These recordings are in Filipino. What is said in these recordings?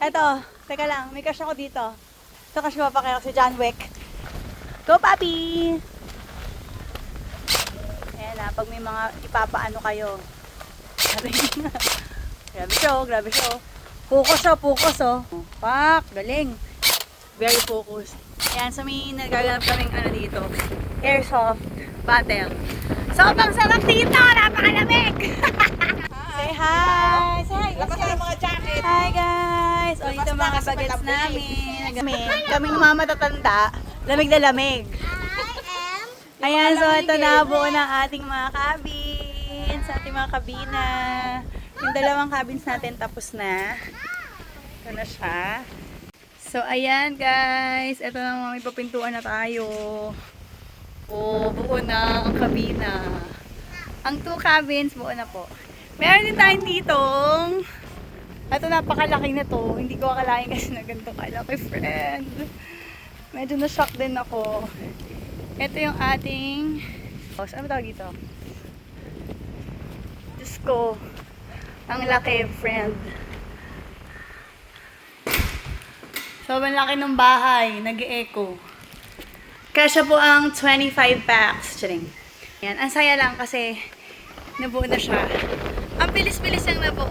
Eto, teka lang, may crush ako dito. Ito crush ko papakita si John Wick. Go, papi! Ayan na, pag may mga ipapaano kayo. Grabe siya. Focus oh. Pak, galing. Very focused. Ayan, so may nagaganap kaming dito. Airsoft battle. Sobrang sarap dito! Napakalamig! Say hi! Say hi! Lakas ng mga jacket. Hi guys! O, dito mga bagets namin. Kaming mga matatanda, lamig na lamig. Ayan, so ito na buo ng ating mga cabins, ating mga kabina. Yung dalawang cabins natin tapos na. Ito na siya. So, ayan guys. Ito na may papintuan na tayo. O, buo na ang kabina. Ang 2 cabins, buo na po. Meron din tayong ditong ito, napakalaki na to. Hindi ko akalain kasi na ganito kalaki, friend. Medyo na-shock din ako. Ito yung ating ano tawag dito? Diyos ko. Ang laki, friend. Sobrang laki ng bahay. Nag-e-echo. Kasya po ang 25 packs. Charing. Yan. Ang saya lang kasi nabuo na siya. Ang bilis-bilis yung nabuo.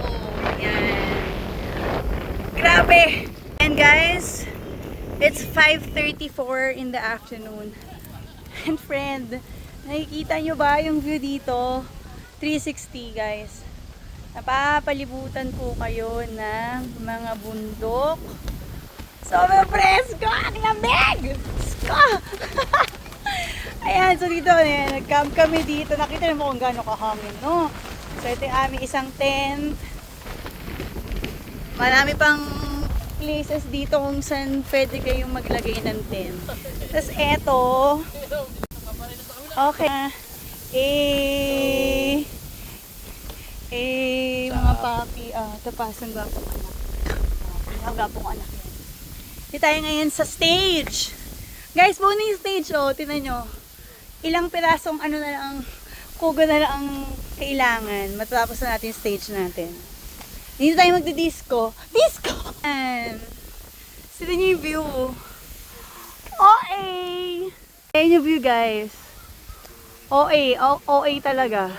Yan. Grabe! And guys, it's 5:34 in the afternoon. And friend, nakikita nyo ba yung view dito? 360 guys. Napapalibutan po kayo ng mga bundok. Sobrang presko! Ang lamig! Sko! Ayan, so dito, nag-camp kami dito. Nakita mo kung gaano kahangin, no? So ito yung aming isang tent. Marami pang places dito kung saan pwede kayong maglagay ng tent. Tapos eto, okay. Mga papi, tapasan gapong anak. Ang gapong anak yan. Dito tayo ngayon sa stage. Guys, buo na yung stage, oh. Tingnan nyo. Ilang pirasong na lang, kugo na lang ang kailangan. Matapos na natin yung stage natin. Dito tayo magdi-disco. Disco! Sila niyo yung view. OA! Ayan yung view, guys. OA talaga.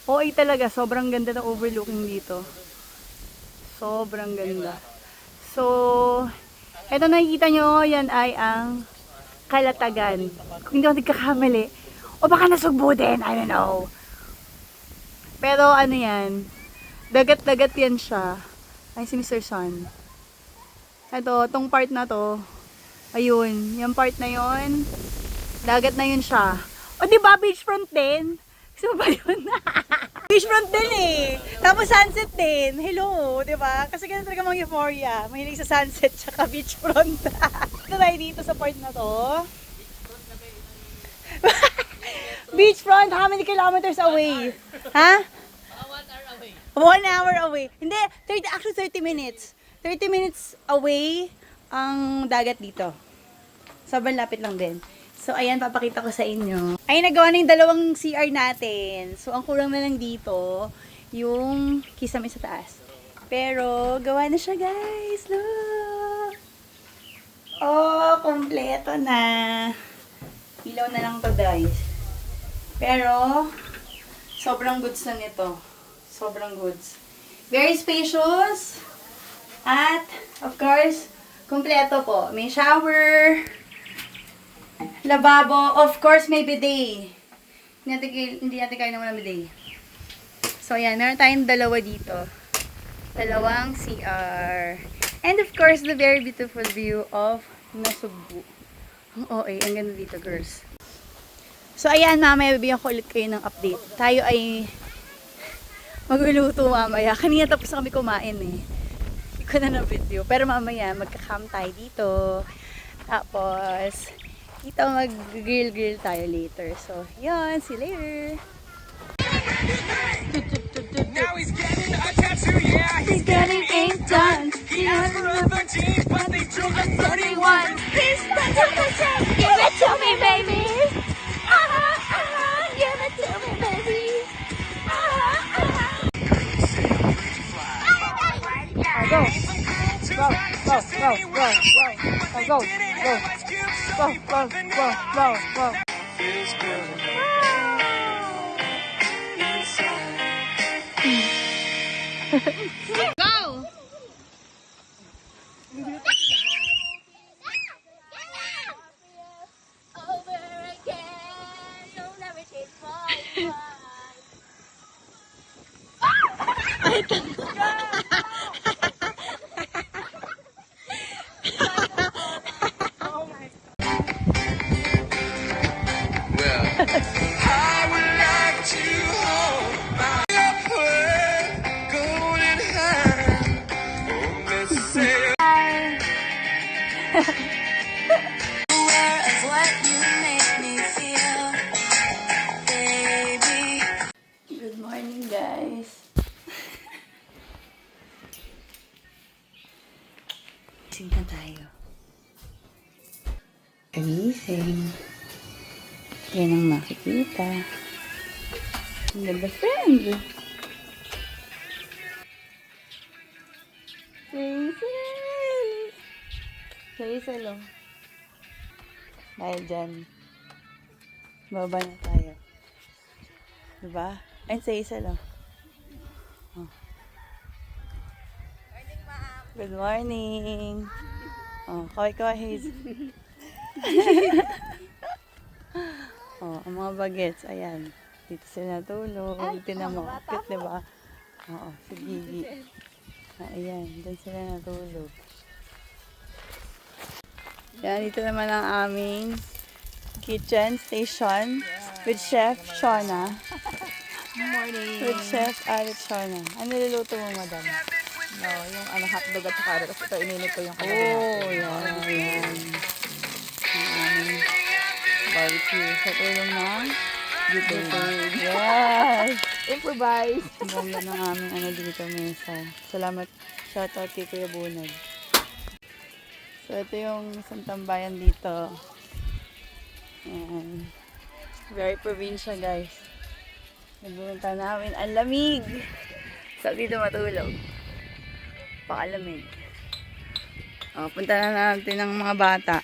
OA talaga. Sobrang ganda ng overlooking dito. Sobrang ganda. So, eto nakikita nyo, yan ay ang Kalatagan. Kung hindi ako nagkakamali. O baka nasugbo din. I don't know. Pero ano yan, dagat-dagat yan siya. Ay, si Mr. Sun. Ito, tong part na to. Ayun, yung part na yun. Dagat na yun siya. O, diba, beachfront din? Gusto mo ba yun? Beachfront din eh. Tapos sunset din. Hello, diba? Kasi ganun talaga mga euphoria. Mahilig sa sunset tsaka beachfront. Ito tayo dito sa part na to. Beachfront, how many kilometers away? Ha? 1 hour away. Hindi, actually 30 minutes. 30 minutes away ang dagat dito. Sobrang lapit lang din. So, ayan, papakita ko sa inyo. Ay, nagawa na yung dalawang CR natin. So, ang kulang na lang dito, yung kisame sa taas. Pero, gawa na siya, guys. Look! Oh, kompleto na. Ilaw na lang to, guys. Pero, sobrang goods na nito. Sobrang goods. Very spacious. At, of course, kompleto po. May shower, lababo, of course, may bidet. Hindi natin kaya naman ng bidet. So, ayan. Meron tayong dalawa dito. Dalawang CR. And, of course, the very beautiful view of Nasugbu. Ang OA. Ang ganda dito, girls. So, ayan. Mamaya, bibigyan ko ulit kayo ng update. Tayo ay magluluto mamaya. Kanina tapos na kami kumain eh. Hindi ko na na-video. Pero mamaya, magka-camp tayo dito. Tapos, dito mag-grill tayo later. So, yun. See you later. Now he's getting a tattoo, yeah, he's getting ink done. He asked for a 13, but they drew a 31. He's give it to me, baby. Give it to me, baby. Go. go, go, go, go, go, go, go, go. Go! Over again, you'll never change my mind. I would like to hold my golden hand. Oh, let's say aware of what you make me feel, baby. Good morning, guys. Gising na tayo. Gising. Yan ang makikita. The best friend. Hazel! Hazel, oh. Dahil dyan, baba na tayo. Diba? Ayun sa Hazel, oh. Oh. Good morning. Oh, kaway-kaway, Hazel. Oh, ang mga bagets, ayan. Dito sila natulog. Tinan mo, cute, diba? Oo, si Gigi. Ayan, dyan sila natulog. Yan, dito naman ang aming kitchen station with Chef Shona. Good morning. With Chef Alit Shona. Ano niluluto mo, madam? No, yung hotdog at saka tapos ito ininit ko yung Oh, yan, yan. Ang aming barbecue sa tulong ng YouTube. Yes! improvise. Ang ganda ng aming ano dito, mesa. Salamat. Shoutout kay Kuya Bunad. So, ito yung isang tambayan dito. Ayan. Very provincial, guys. Nagbunta namin. Ang lamig! So, dito matulog. Pakalamig. O, punta na natin ng mga bata.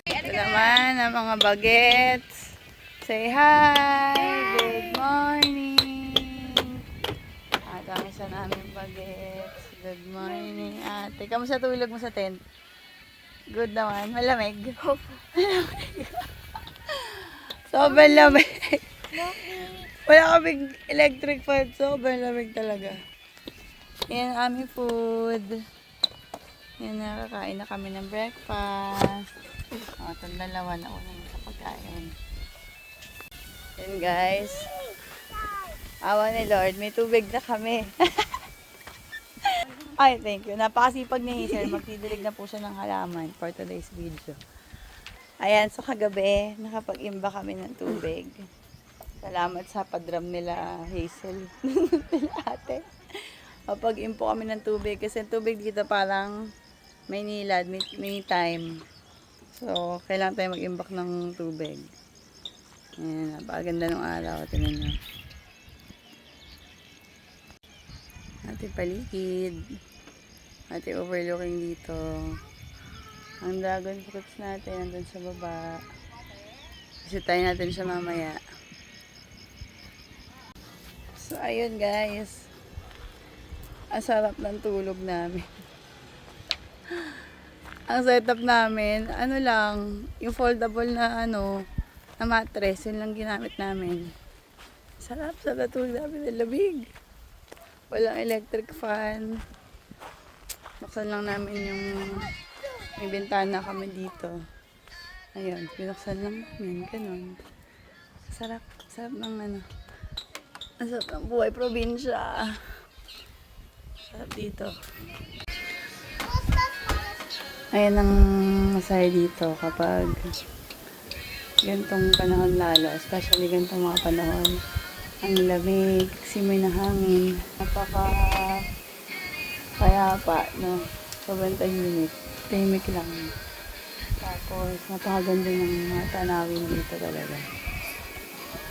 Ito naman ang mga bagets. Say hi! Good morning! At ang isa namin bagets. Good morning, ate. Kamusta tulog mo sa tent? Good naman. Malamig. Sobrang lamig. Wala kaming electric fan. Sobrang lamig talaga. Yan ang aming food. Yan, nakakain na kami ng breakfast. O, itong dalawa na una sa pagkain. Yan, guys. Awa ni Lord, may tubig na kami. Ay, thank you. Napakasipag ni Hazel. Magdidilig na po siya ng halaman for today's video. Ayan, so kagabi, nakapag-imba kami ng tubig. Salamat sa padram nila, Hazel. Nila ate. Kapag-impo kami ng tubig. Kasi ang tubig dito parang may nilad, may time. So, kailangan tayo mag-imbak ng tubig. Ayan, napakaganda ng araw. Tingnan nyo. Ating paligid. Ating overlooking dito. Ang dragon fruits natin nandun sa baba. Visitahin natin siya mamaya. So, ayun guys. Ang sarap ng tulog namin. Ang setup namin, ano lang, yung foldable na na mattress, yun lang ginamit namin. Sarap sa tulog namin, ang lamig. Walang electric fan. Buksan lang namin yung may bintana kami dito. Ayun, binuksan lang namin, ganun. Sarap ng ang sarap ng buhay probinsya. Sarap dito. Ayan ang masaya dito kapag gantong panahon lalo, especially gantong mga panahon. Ang lamig, simoy ng hangin, kayapa, no? Sobrang tahimik. Tahimik lang. Tapos, napakaganda ng mga tanawin dito talaga.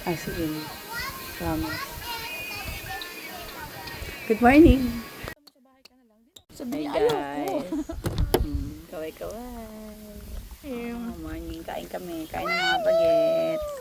As in, promise. Good morning! Sabi niya, Hi guys! Kaway-kaway. Oh, morning. Kain kami. Kain ng mga bagets.